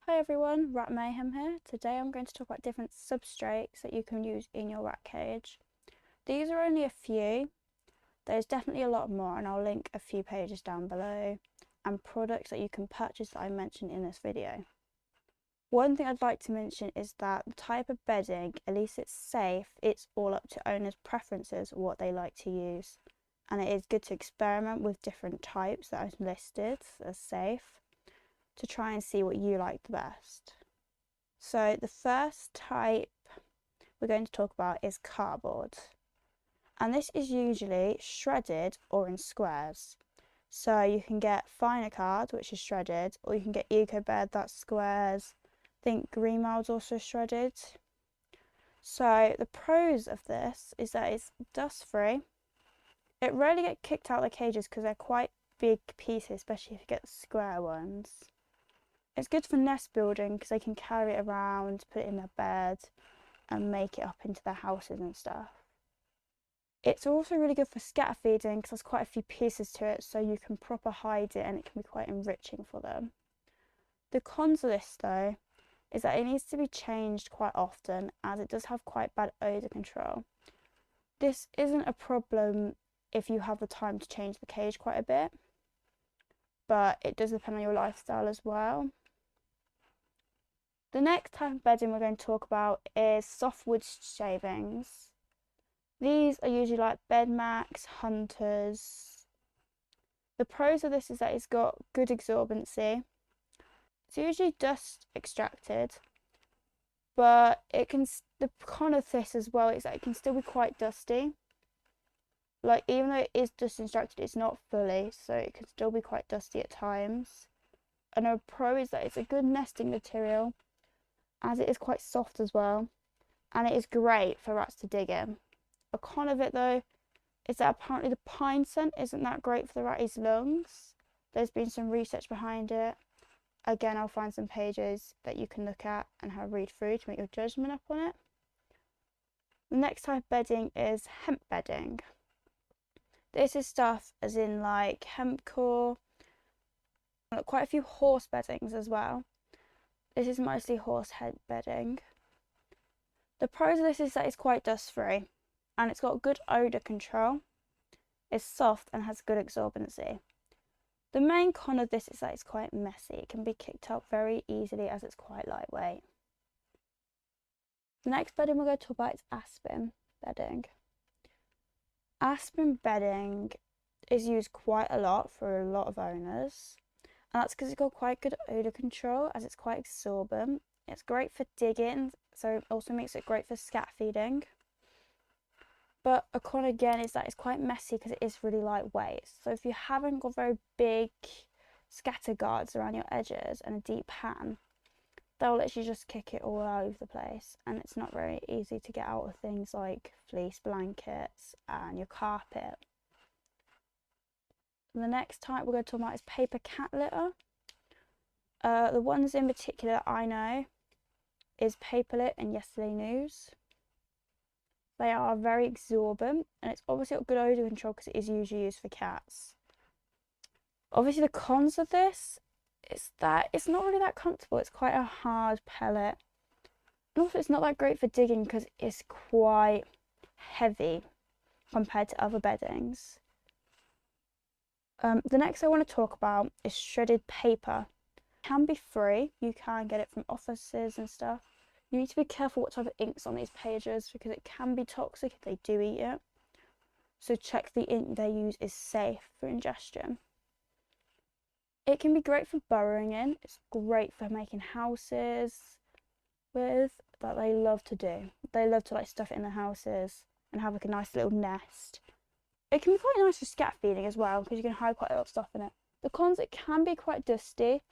Hi everyone, Rat Mayhem here. Today I'm going to talk about different substrates that you can use in your rat cage. These are only a few. There's definitely a lot more and I'll link a few pages down below and products that you can purchase that I mentioned in this video. One thing I'd like to mention is that the type of bedding, at least it's safe, it's all up to owners' preferences what they like to use. And it is good to experiment with different types that I've listed as safe, to try and see what you like the best. So the first type we're going to talk about is cardboard. And this is usually shredded or in squares. So you can get finer card, which is shredded, or you can get eco bed, that's squares. I think green mild's also shredded. So the pros of this is that it's dust free. It rarely gets kicked out of the cages because they're quite big pieces, especially if you get the square ones. It's good for nest building because they can carry it around, put it in their bed and make it up into their houses and stuff. It's also really good for scatter feeding because there's quite a few pieces to it, so you can proper hide it and it can be quite enriching for them. The cons of this though is that it needs to be changed quite often as it does have quite bad odour control. This isn't a problem if you have the time to change the cage quite a bit, but it does depend on your lifestyle as well. The next type of bedding we're going to talk about is softwood shavings. These are usually like bed mats, hunters. The pros of this is that it's got good absorbency. It's usually dust extracted, but the con of this as well is that it can still be quite dusty. Like, even though it is dust extracted, it's not fully, so it can still be quite dusty at times. Another pro is that it's a good nesting material, as it is quite soft as well, and it is great for rats to dig in. A con of it though is that apparently the pine scent isn't that great for the ratty's lungs. There's been some research behind it. Again, I'll find some pages that you can look at and have a read through to make your judgment up on it. The next type of bedding is hemp bedding. This is stuff as in like hemp core, quite a few horse beddings as well. This is mostly horse head bedding. The pros of this is that it's quite dust free and it's got good odour control. It's soft and has good absorbency. The main con of this is that it's quite messy. It can be kicked up very easily as it's quite lightweight. The next bedding we're going to talk about is Aspen bedding. Aspen bedding is used quite a lot for a lot of owners, and that's because it's got quite good odour control as it's quite absorbent. It's great for digging, so it also makes it great for scat feeding. But a con again is that it's quite messy because it is really lightweight. So if you haven't got very big scatter guards around your edges and a deep pan, they'll literally just kick it all over the place, and it's not very easy to get out of things like fleece blankets and your carpet. The next type we're going to talk about is paper cat litter. The ones in particular I know is Paperlit and Yesterday News. They are very absorbent and it's obviously got good odour control because it is usually used for cats. Obviously the cons of this is that it's not really that comfortable. It's quite a hard pellet. And also it's not that great for digging because it's quite heavy compared to other beddings. The next I want to talk about is shredded paper. It can be free. You can get it from offices and stuff. You need to be careful what type of ink's on these pages because it can be toxic if they do eat it. So check the ink they use is safe for ingestion. It can be great for burrowing in. It's great for making houses with, that they love to do. They love to like stuff it in their houses and have like a nice little nest. It can be quite nice for scat feeding as well because you can hide quite a lot of stuff in it. The cons, it can be quite dusty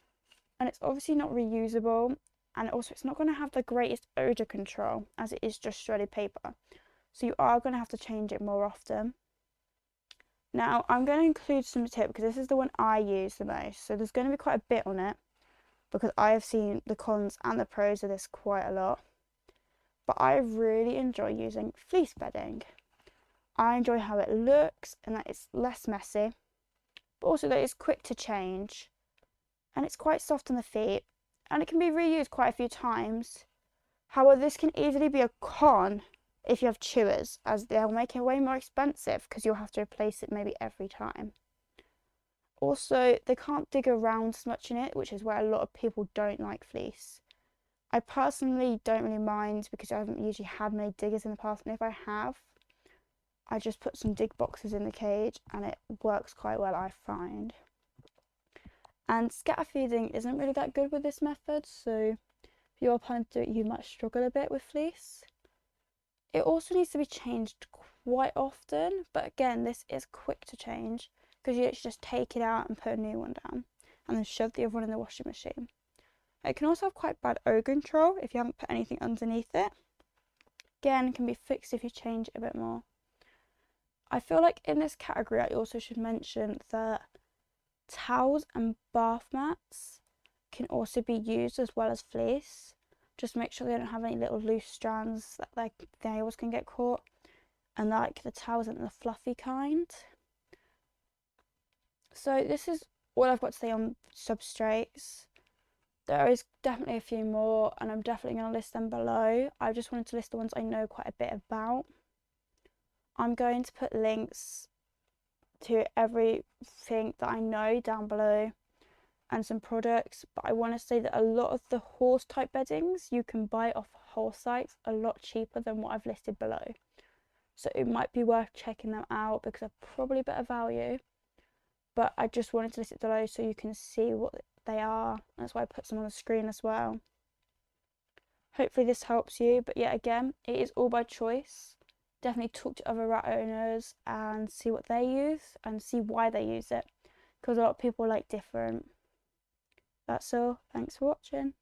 and it's obviously not reusable, and also it's not going to have the greatest odour control as it is just shredded paper. So you are going to have to change it more often. Now I'm going to include some tips because this is the one I use the most. So there's going to be quite a bit on it because I have seen the cons and the pros of this quite a lot. But I really enjoy using fleece bedding. I enjoy how it looks and that it's less messy, but also that it's quick to change and it's quite soft on the feet and it can be reused quite a few times. However, this can easily be a con if you have chewers, as they'll make it way more expensive because you'll have to replace it maybe every time. Also, they can't dig around as much in it, which is where a lot of people don't like fleece. I personally don't really mind because I haven't usually had many diggers in the past, and if I have, I just put some dig boxes in the cage and it works quite well, I find. And scatter feeding isn't really that good with this method, so if you're planning to do it, you might struggle a bit with fleece. It also needs to be changed quite often, but again, this is quick to change because you literally just take it out and put a new one down and then shove the other one in the washing machine. It can also have quite bad odor control if you haven't put anything underneath it. Again, it can be fixed if you change it a bit more. I feel like in this category, I also should mention that towels and bath mats can also be used as well as fleece. Just make sure they don't have any little loose strands that like the nails can get caught, and like the towels and the fluffy kind. So this is all I've got to say on substrates. There is definitely a few more, and I'm definitely going to list them below. I just wanted to list the ones I know quite a bit about. I'm going to put links to everything that I know down below and some products, but I want to say that a lot of the horse type beddings you can buy off horse sites a lot cheaper than what I've listed below. So it might be worth checking them out because they're probably better value. But I just wanted to list it below so you can see what they are. That's why I put some on the screen as well. Hopefully this helps you, but yeah, again, it is all by choice. Definitely talk to other rat owners and see what they use and see why they use it, because a lot of people like different. That's all. Thanks for watching.